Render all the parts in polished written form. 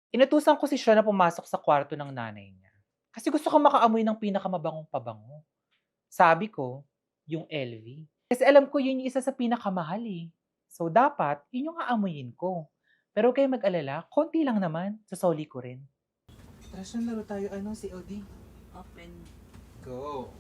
Inutusan ko si Sean na pumasok sa kwarto ng nanay niya. Kasi gusto ko makaamoy ng pinakamabangong pabango. Sabi ko, yung LV. Kasi alam ko yun yung isa sa pinakamahal eh. So dapat, yun yung aamuyin ko. Pero huwag kayong mag-alala, konti lang naman. Sasoli ko rin. Tara Sean, laro tayo COD. Open. Go.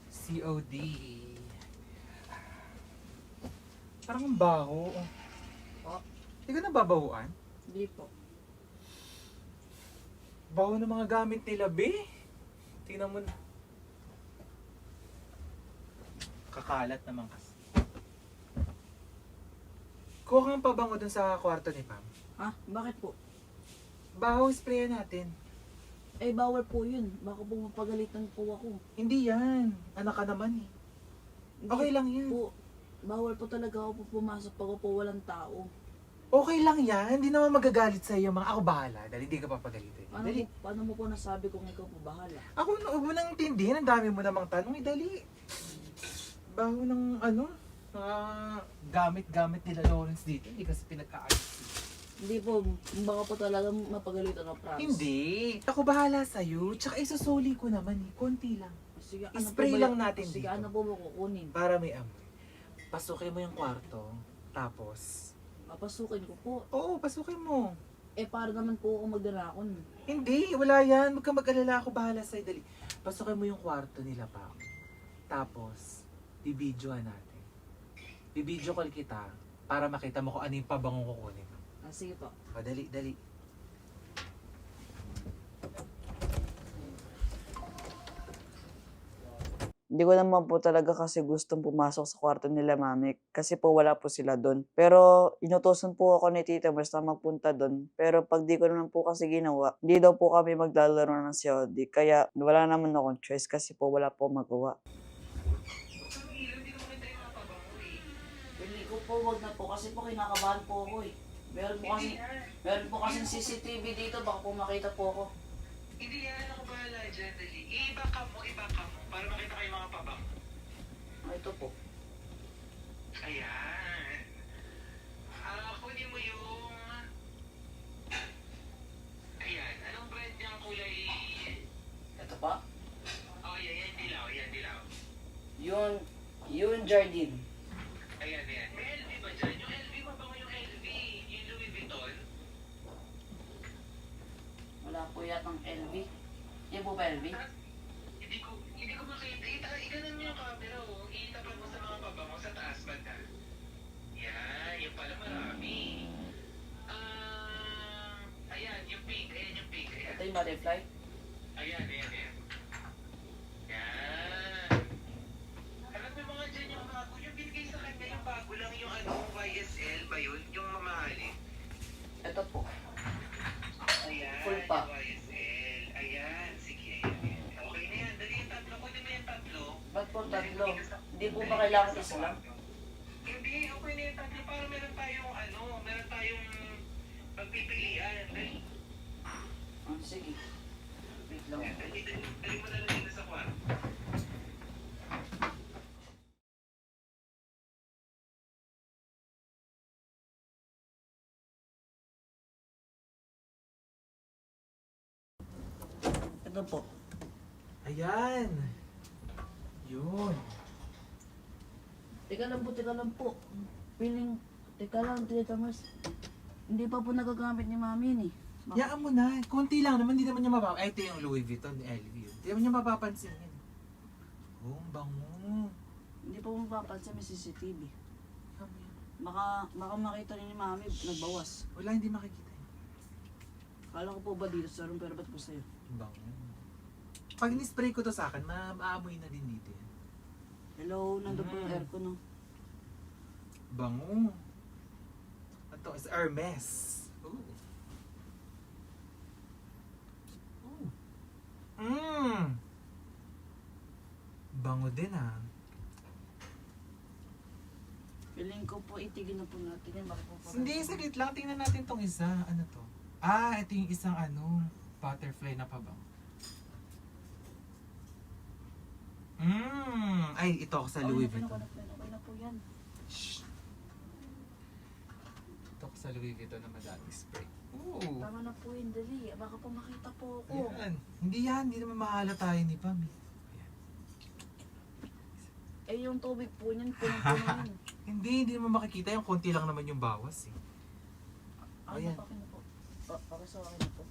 COD. Parang ang baho. Po. Hindi ka nababahuan? Hindi po. Baho ng mga gamit nila, be. Tingnan mo na. Kakalat naman kasi. Kuha kang pabango dun sa kwarto ni Pam. Ha? Bakit po? Baho, sprayan natin. Eh, bawal po yun. Baka po mapagalitan po ako. Hindi yan. Anak ka naman eh. Hindi Okay lang yan. Po, bawal po talaga ako po pumasok pag po walang tao. Okay lang yan. Hindi naman magagalit sa iyo mga ako bahala. Dahil hindi ka papagalitin. Dali. Paano mo po nasabi kung ikaw po bahala? Ako na huwag mo nang intindihin. Ang dami mo namang tanong. Dali. Baho ng mga gamit-gamit nila Lawrence dito. Hindi kasi pinagkaayos. Hindi po, baka po talaga mapagalitan ako, promise. Hindi. Ako bahala sa'yo. Tsaka isusuli ko naman eh. Konti lang. Sige, Spray lang natin sige, dito. ano po mo kukunin? Para may amoy. Pasukin mo yung kwarto. Tapos, Papasukin ko po. oo, pasukin mo. Eh, para naman po ako magdarakon. Hindi, wala yan. Huwag kang mag-alala. Ako bahala sa'yo. Dali. Pasukin mo yung kwarto nila pa. Tapos, bibidyohan natin. Bibidyo call kita para makita mo kung ano yung pabangong kukunin mo. Ah, sige po. O, dali, dali. Hindi ko naman po talaga kasi gustong pumasok sa kwarto nila mami kasi po wala po sila doon. Pero inutusan po ako ni Tita Mars na magpunta doon. Pero pag di ko naman po kasi ginawa, hindi daw po kami maglalaro ng COD. Kaya wala naman akong choice kasi po wala po magawa. Pili ko po, wag na po kasi po kinakabahan po ako eh. Meron po kasi CCTV dito, baka po makita po ako. Hindi yan. Ako bahala dyan. Dali. Iba ka mo. Para makita kayo mga pabang. Ah, ito po. Ayan. Kunin mo yung... Ayan. Anong brand niyang kulay? Ito pa? Oh, yan. Dilaw. Yan, dilaw. Yun Jardine. Ayan. May LV ba dyan? Yung LV, mabango yung LV. Yung Louis Vuitton. Wala po yatang LV. Yan po ba LV? Hindi ko makita. Iganan mo yung camera, oh. Itapat mo sa mga pabango sa taas banda. Yan. Yung pala marami. Ayan. Yung pink. Ayan yung pink. Ayan. Ito yung butterfly. Ayan. Yan. Alam mo mga dyan yung bago. Yung binigay sa kanya yung bago lang yung YSL ba yun? Yung mamahalin. Ito po. Ayan. Full pa. Yung YSL. Ayan. Sige. Ayan. Okay na yan. Dali yung tatlo. Kunin mo yung tatlo. Ba't po tatlo? Hindi po ba kailangan isa lang? Hindi. Okay na yung tatlo. Para meron tayong pagpipilian. Dali. Ah, sige. Wait lang. Dali mo na lang dito sa kwarto. Ito po. Ayan. Yun. Teka lang po. Teka lang, Tita Mars. Hindi pa po nagagamit ni Mami ni. Yaan mo na. Konti lang naman. Hindi naman niya mapapansin. Ay, ito yung Louis Vuitton, LV. Hindi naman niya mapapansin yan. Oh, ang bango. Hindi pa po mapapansin may CCTV. Tama yan. Baka makita ni Mami, nagbawas. Wala, hindi makikita yan. Kala ko po ba dito sa room, pero ba't po sa'yo? Ang bango. Pag ni-spray ko to sa akin, maamoy na din dito yan. Hello, nandun po yung aircon, no? Bango. Ito is Hermes. Ooh. Bango din ah. Feeling ko po, itigil na po natin yan. Baka po Hindi, saglit lang. Tingnan natin tong isa. Ano to? Ito yung isang butterfly na pabango. Ay, ito ako sa Louis Vuitton. Okay na po yan. Shh. Ito ako sa Louis Vuitton na madaming spray. Oo. Tama na po yun, dali. Baka po makita po ako. Ayan. Hindi yan. Hindi naman mahalata tayo ni Pam. Eh, yung tubig po niyan, punong-puno yun. Hindi naman makikita. Yung konti lang naman yung bawas eh. Ano Ayan. pa na po? Para sa akin na po.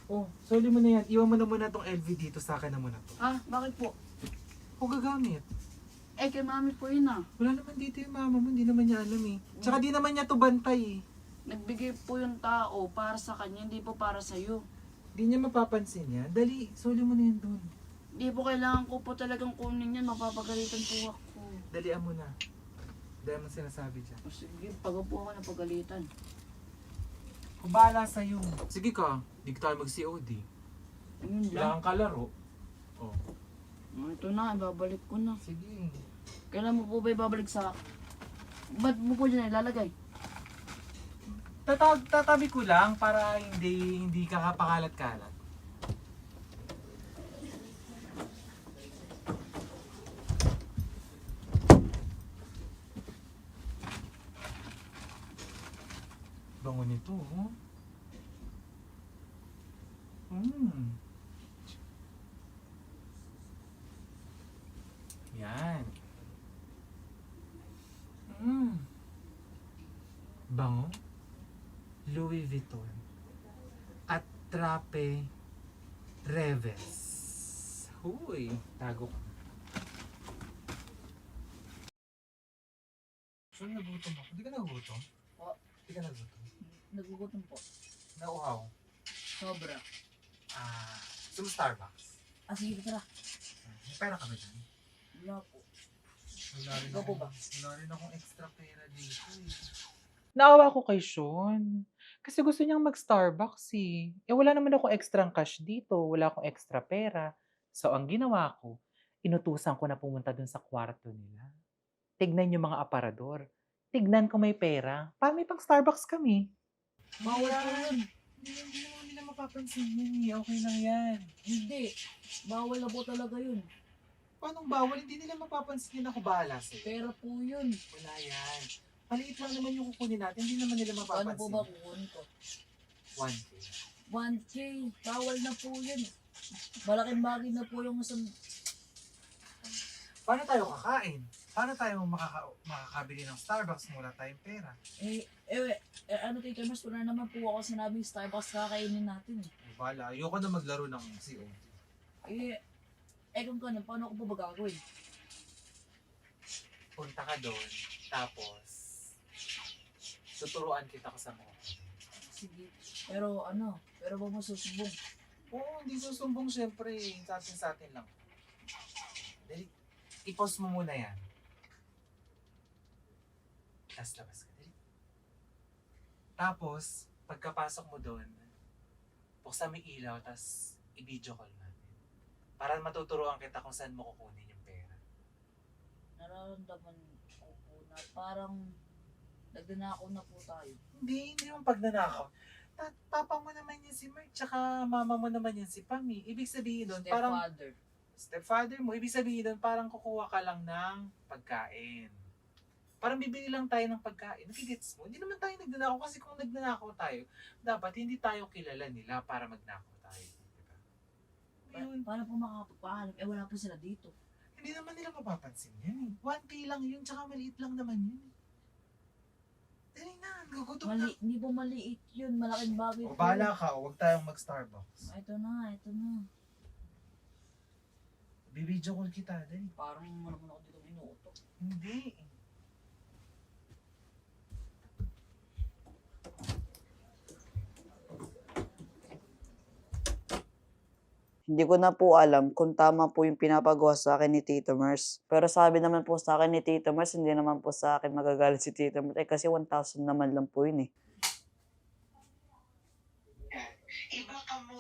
Oh, soli mo na yan. Iwan mo na muna tong LV dito. Sa akin na muna to. Ah, bakit po? O gagamit. Eh, kay mami po yun ah. Wala naman dito yung mama mo. Hindi naman niya alam eh. Tsaka di naman niya to bantay eh. Nagbigay po yung tao para sa kanya, hindi po para sa'yo. Hindi niya mapapansin niya. Dali, soli mo na yan doon. Hindi po kailangan ko po talagang kunin yan. Mapapagalitan po ako. Dalian mo na. Dahil mo sinasabi dyan. O sige, pag po ako napagalitan. Kung bahala sa'yo. Sige ka, hindi tayo mag-COD. Yun lang. Kailangan kalaro. Oh, Ito na, ibabalik ko na. sige. Kailan mo po ba ibabalik sa... Ba't mo po dyan ilalagay? Tatabi ko lang para hindi ka kapakalat-kalat. Bango nito, oh. Yan. Bango. Louis Vuitton. At Trape Reves. Huy, tago ko. So, nagutom ako. Hindi ka nagutom? Oo. Hindi ka nagutom? Nagugutom po. Nauhaw. Sobra. Gusto mo Starbucks? Sige, tara. May pera ka ba dyan? Wala po. Wala rin Ikaw po ba? Wala rin akong extra pera dito eh. Naawa ko kay Sean. Kasi gusto niyang mag-Starbucks eh. Eh wala naman ako extra cash dito. Wala akong extra pera. So ang ginawa ko, inutusan ko na pumunta dun sa kwarto nila. Tignan yung mga aparador. Tignan kung may pera. Para may pang Starbucks kami. Bawal po yun. Hindi naman nila mapapansin yun eh. Okay lang yan. Hindi. Bawal na po talaga yun. Paano bawal? Hindi nila mapapansin yun. Ako bahala sa'yo. Pera po yun. Wala yan. Maliit lang naman yung kukunin natin. Hindi naman nila Ano mapapansin. po ba kukunin ko? 1K. 1K. Bawal na po yun. Malaking bagay na po yung isang... Paano tayo kakain? Paano tayo makakabili ng Starbucks? Wala tayong pera. Ano Tito Mas, wala naman po ako sinabing Starbucks kakainin natin. Wala. Ayoko na maglaro ng COD. Kung gano'n, paano ko po ba gagawin? Punta ka doon. Tapos, tuturuan kita ko sa mga. Sige. Pero ba mo susubong? Oo, hindi susumbong syempre. Sa atin lang. Dali. I-pause mo muna yan. Tapos labas ka. Dali. Tapos, pagkapasok mo doon, buksan mo yung ilaw, tapos i-video call natin. Para matuturuan kita kung saan mo kukunin yung pera. Nararamdaman ko po na parang nagdanakaw na po tayo. Hindi naman pagnanakaw. Papa mo naman yan si Mert, tsaka mama mo naman yan si Pami. Ibig sabihin doon, parang Stepfather. stepfather mo, ibig sabihin doon, parang kukuha ka lang ng pagkain. Parang bibili lang tayo ng pagkain. Nakigets mo? Hindi naman tayo nagnanakaw kasi kung nagnanakaw tayo, dapat hindi tayo kilala nila para magnakaw tayo. Diba? Yun. Paano po makapagpaalam? Wala po sila dito. Hindi naman nila mapapansin yan eh. 1K lang yun, tsaka maliit lang naman yun. Dali na, gugutom na. Hindi po maliit yun. Malaking bagay O po. bahala ka, huwag tayong mag-Starbucks. Ito na. Bibidyo call kita, dali. Parang naman ako dito inuutok. Hindi. Hindi ko na po alam kung tama po yung pinapagawa sa akin ni Tito Mers. Pero sabi naman po sa akin ni Tito Mers, hindi naman po sa akin magagalit si Tito Mers. Kasi 1,000 naman lang po yun eh. Iba ka mo.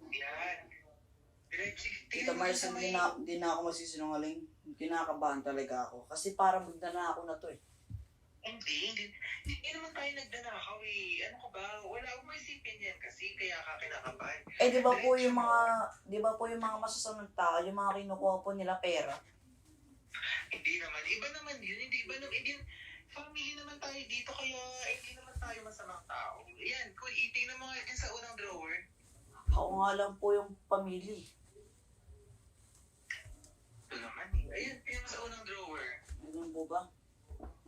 Yan. Tito Mers, hindi na ako masisinungaling. Kinakabahan talaga ako. Kasi parang magdana ako na to eh. Hindi naman tayo nagdanakaw eh. Ano ka ba? Wala akong maisipin yan kasi kaya ka kinakabahan. Eh di ba po yung mga masasamang tao, yung mga kinukuha po nila pera? Hindi naman. Iba naman yun. family naman tayo dito, kaya hindi naman tayo masamang tao. Yan, kung itingnan mo nga yan sa unang drawer. Ako nga lang po yung pamili. Ito naman eh. Ayan, tingnan mo sa unang drawer. Ganun po ba?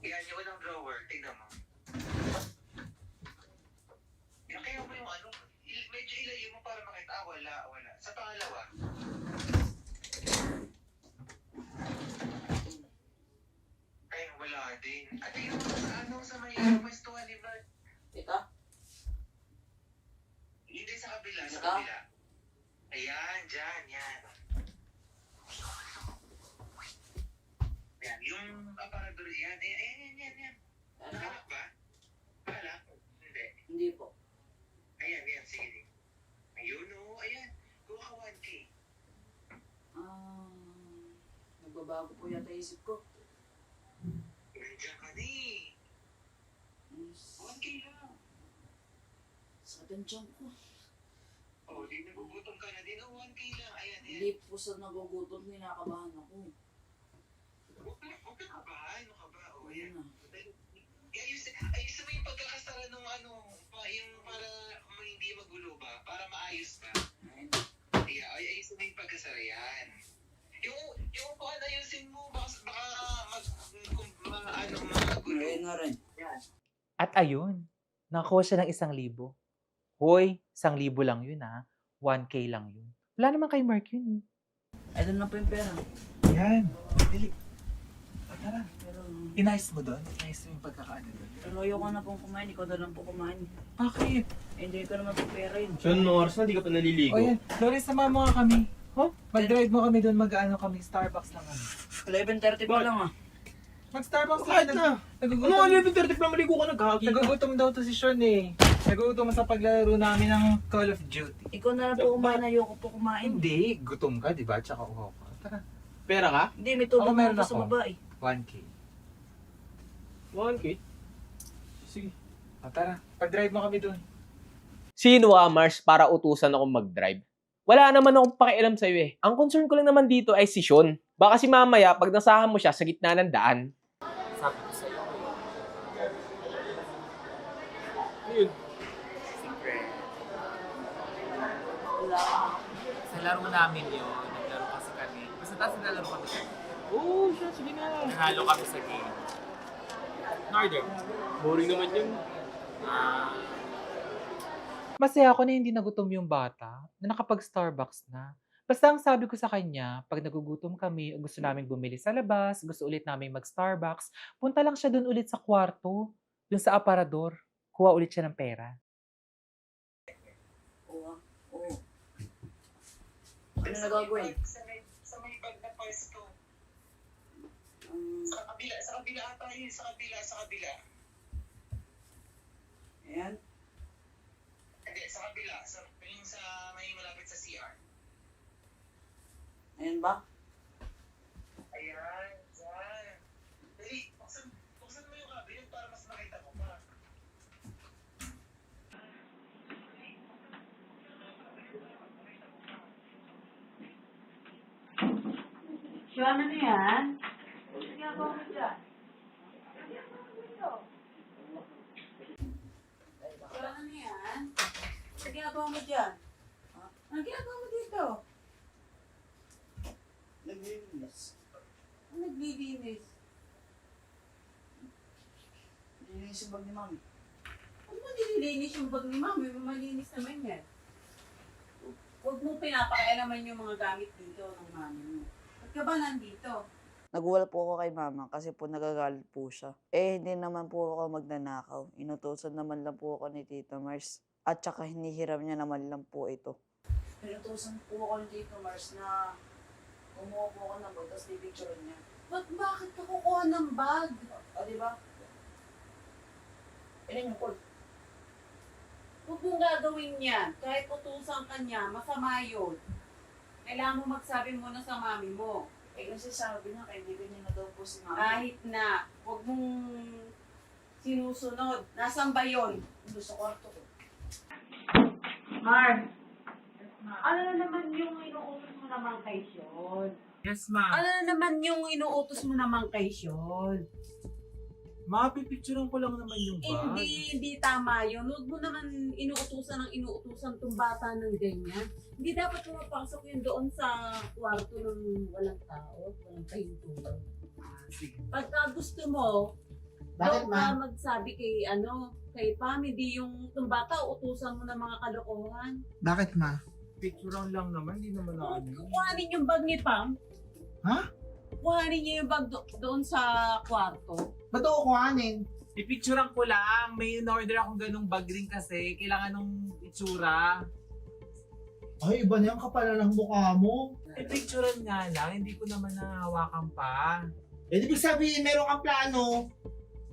Yan, yung unang drawer. Tingnan mo. Yan, kaya mo yung ano, medyo ilayo mo para makita. Ah, wala. Sa pangalawa. Ay, wala din. At tingnan mo sa ano, sa may pwestuhan ni Bert. Ito? Hindi sa kabila, sa Ito? kabila. Ayan, dyan, yan. Yan, yung aparador, yan. Yan. Ano? Nakalak ba? Nakalak? Hindi. Hindi po. Ayan, sige. Ayun, oh, ayan. Kuha ka 1K. Nagbabago po yata isip ko. Nandiyan ka na eh. 1K lang. Sa tansyan ko. Oh, di nagugutom ka na din. Oh, 1K lang. Ayan. Hindi po sa nagugutom, kinakabahan ako. Huwag ka kabahan. Ano ka ba? Oh, Ayun ayan. na. Ayusin mo yung pagkakasara nung ano, yung para hindi magulo ba? Para maayos ba? Ayun. Yeah, ayusin mo yung pagkasara yan. Yung upuan, ayusin mo. Baka magulo. Ayun nga rin. Yan. At ayun, nakuha siya ng 1,000. Hoy, 1,000 lang yun 1K lang yun. Wala naman kay Mark yun Ayun na po yung pera. Yan. Dili. Tara. Pero, Inayos mo doon? Inayos mo yung pagkakaano doon? pero ayoko na pong kumain. Ikaw na lang po kumain. Bakit? Hindi ko naman po pera yun. So, nung oras na, di ka pa naliligo. O yan, Loris, sama mo nga kami. Mag-drive mo kami doon, mag-ano kami, Starbucks lang kami. 11:30 pa lang ah. Mag-Starbucks Kahit lang. na. Nagugutom. Ano, 11:30 pa maligo ka nagkakita. Nagugutom daw to si Sean eh. Nagugutom sa paglalaro namin ng Call of Duty. Ikaw na lang po kumain. Ayoko po kumain. Hindi, gutom ka, di ba? Tsaka uhaw ka. Tara, Pera ka? Hindi, may tulong Ako, meron ako sa ako. babae. 1K. 1K? Sige. Tara, pag-drive mo kami doon. Sino ka, Mars, para utusan akong mag-drive? Wala naman akong pakialam sa'yo eh. Ang concern ko lang naman dito ay si Sean. Baka si mamaya, pag nasahan mo siya sa gitna ng daan. Sabi ko sa'yo. Yun. Secret. Wala. Sa laro namin yun, naglaro kasi kami. Basta taas naglalaro kami. Oo, siya, sige na. Nanalo kami sa game. Northern. Boring naman yun. Masaya ako na hindi nagutom yung bata, na nakapag-Starbucks na. Basta ang sabi ko sa kanya, pag nagugutom kami o gusto namin bumili sa labas, gusto ulit namin mag-Starbucks, punta lang siya dun ulit sa kwarto, dun sa aparador. Kuha ulit siya ng pera. Oo. Oo. Ano na gagawin? Sa may bag na pwesto. Um, Sa kabila ata yun. Sa kabila. ayan. Hindi, sa kabila. Yung sa may malapit sa CR. Ayan ba? Ayan, dyan. Dali, buksan mo yung cabinet para mas makita ko pa. Sean, ano yan? Ano ginagawa mo dyan? Sean, ano yan? Ano ginagawa mo dyan? Ano ginagawa mo dito? Naglilinis. Ano naglilinis? Nililinis yung bag ni Mami. Ano mo nililinis yung bag ni Mami? Malinis naman yan. Huwag mo pinapakialaman yung mga gamit dito ng mami mo. Ba't ka ba nandito? Naguwal po ako kay Mama kasi po nagagalit po siya. Eh, hindi naman po ako magnanakaw. Inutusan naman lang po ako ni Tita Mars. At saka hinihiram niya naman lang po ito. Pinutusan po ako ni Tito Mars na kumuha po ako ng bag, tapos pipicturean niya. Bakit ka kukuha ng bag? O, di ba? Ilan yung call? Huwag mong gagawin yan. Kahit utusan ka niya, masama yun. Kailangan mo magsabi muna sa mami mo. Eh, kasi sabi niya, kaibigan niya na daw po si Mami. Kahit na, huwag mong sinusunod. Nasaan ba yun? Doon sa kwarto ko. Mar, ano na naman yung inuutos mo naman kay Sean? Yes, ma'am. Ano na naman yung inuutos mo naman kay Sean? Mapipicturean ko lang naman yung bag. Hindi tama yun. Huwag mo naman inuutusan tong bata ng ganyan. Hindi dapat pumapasok yun doon sa kwarto ng walang tao, walang pahintulan. Sige. Pagka gusto mo, Bakit, doon ka magsabi kay Pam, hindi yung itong bata, utusan mo ng mga kalokohan. Bakit, ma? Picturean lang naman, hindi naman na ano. Kuhanin yung bag ni Pam. Ha? Kuhanin niya yung bag doon sa kwarto. Ba't ako kuhanin? Pipicturean ko lang. May in-order akong ganung bag rin kasi. Kailangan nung itsura. Ay, iba na yung kapala ng mukha mo. Pipicturean nga lang. Hindi ko naman nahawakan pa. Eh, di ba sabihin, meron kang plano?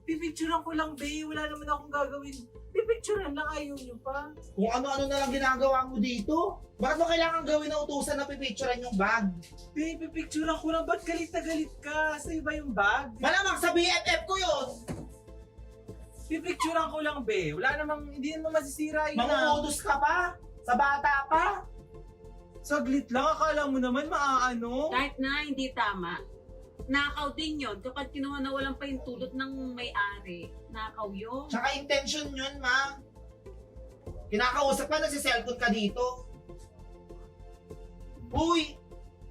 Pipicturean ko lang, babe. Wala naman akong gagawin. Pipicturean lang. Ayaw nyo pa. Kung ano-ano na lang ginagawa mo dito. Bakit mo kailangan gawin na utusan na pipicturean yung bag? Babe, pipicturean ko lang. Ba't galit na galit ka? Sa iba yung bag. Malamang sa BFF ko yun! Pipicturean ko lang, babe. Wala namang, hindi naman masisira yun. Manguutos ka pa? Sa bata pa? Saglit lang. Akala mo naman maaano. Kahit na hindi tama, nakaw din yun. Kapag kinuha na walang pahintulot ng may-ari, nakaw yun. Tsaka intention yun, ma. Kinakausap ka, nagsiselfone ka dito. Uy!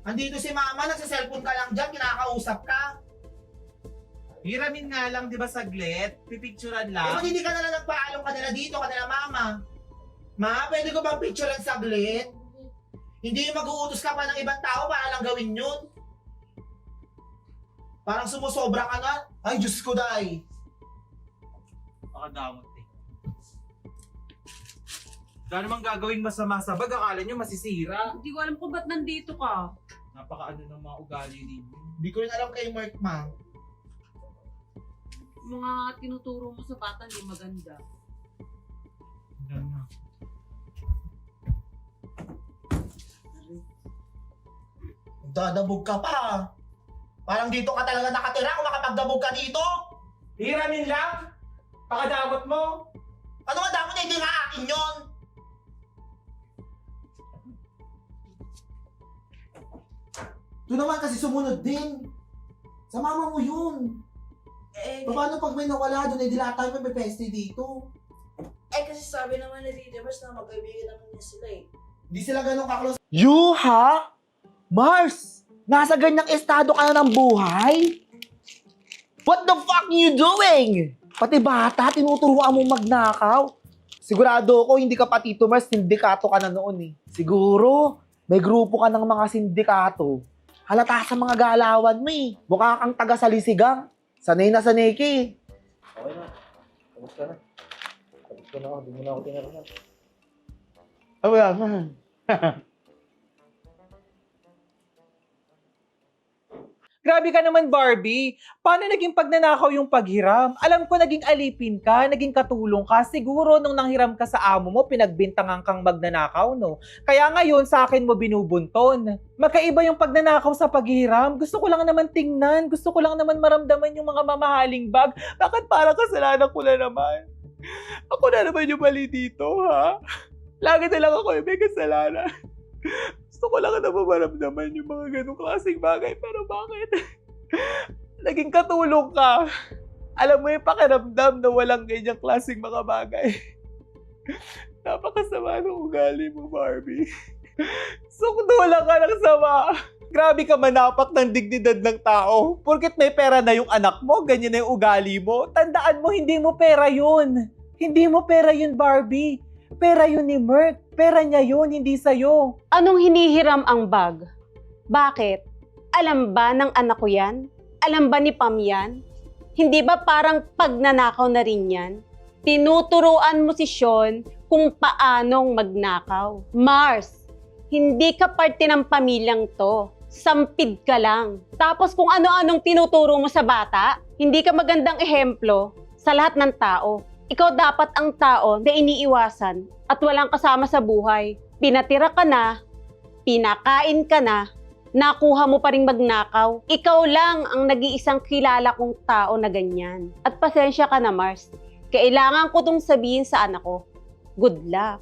Andito si mama, nagsiselfone ka lang dyan, kinakausap ka. Hiramin nga lang, di ba, saglit? Pipicturean Eh, lang. ba't hindi ka na lang nagpaalam kanila dito, kanila mama? Ma, pwede ko bang picturean saglit? Hindi yung mag-uutos ka pa ng ibang tao para lang gawin yun. Parang sumusobra ka na. Ay, Diyos ko, day. Pakadamot eh. Wala namang gagawing masama sa bag. Akala nyo masisira. Hindi ko alam kung ba't nandito ka. Napakaano ng mga ugali ninyo. Hindi ko rin alam kay Mark, ma. Mga tinuturo mo sa bata hindi maganda. Dadabog ka pa. Parang dito ka talaga nakatira kung makapagdabog ka dito. Hiramin lang! Pakadamot mo! Ano nga dapat hindi nga akin yun? Ito naman kasi sumunod din. Sa mama mo yun. Paano pag may nawala doon, hindi lahat tayo may peste dito? Kasi sabi naman ni Tita Mars na magkaibigan naman niya sila eh. Hindi sila ganun ka-close. You ha? Mars! Nasa ganyang estado ka na ng buhay? What the fuck you doing? Pati bata, tinuturuan mo magnakaw. Sigurado ako, hindi ka pa Tito Mars, sindikato ka na noon eh. Siguro, may grupo ka ng mga sindikato. Halata sa mga galawan mo eh. Mukha kang taga-salisigang. Sanay na sanay ka eh. Okay na. Tapos ka na. Tapos ka na ako. Di mo na ako tinarahan. Wala man. Grabe ka naman, Barbie. Paano naging pagnanakaw yung paghiram? Alam ko naging alipin ka, naging katulong ka. Siguro nung nanghiram ka sa amo mo, pinagbintangan kang magnanakaw, no? Kaya ngayon, sa akin mo binubunton. Magkaiba yung pagnanakaw sa paghiram. Gusto ko lang naman tingnan. Gusto ko lang naman maramdaman yung mga mamahaling bag. Bakit parang kasalanan ko na naman? Ako na naman yung mali dito, ha? Lagi na lang ako yung may kasalanan. Gusto ko lang na maramdaman yung mga ganong klaseng bagay. Pero bakit? Naging katulong ka. Alam mo yung pakiramdam na walang ganyang klaseng mga bagay. Napakasama ng ugali mo, Barbie. Sukdo lang ka ng sama. Grabe ka manapak ng dignidad ng tao. Porket may pera na yung anak mo, ganyan na yung ugali mo. Tandaan mo, hindi mo pera yun. Hindi mo pera yun, Barbie. Pera yun ni Merk. Pera niya yun, hindi sa'yo. Anong hinihiram ang bag? Bakit? Alam ba ng anak ko yan? Alam ba ni Pam yan? Hindi ba parang pagnanakaw na rin yan? Tinuturuan mo si Sean kung paanong magnakaw. Mars, hindi ka parte ng pamilyang to. Sampid ka lang. Tapos kung ano-anong tinuturo mo sa bata, hindi ka magandang ehemplo sa lahat ng tao. Ikaw dapat ang tao na iniiwasan at walang kasama sa buhay. Pinatira ka na, pinakain ka na, nakuha mo pa ring magnakaw. Ikaw lang ang nag-iisang kilala kong tao na ganyan. At pasensya ka na, Mars. Kailangan ko tong sabihin sa anak ko. Good luck.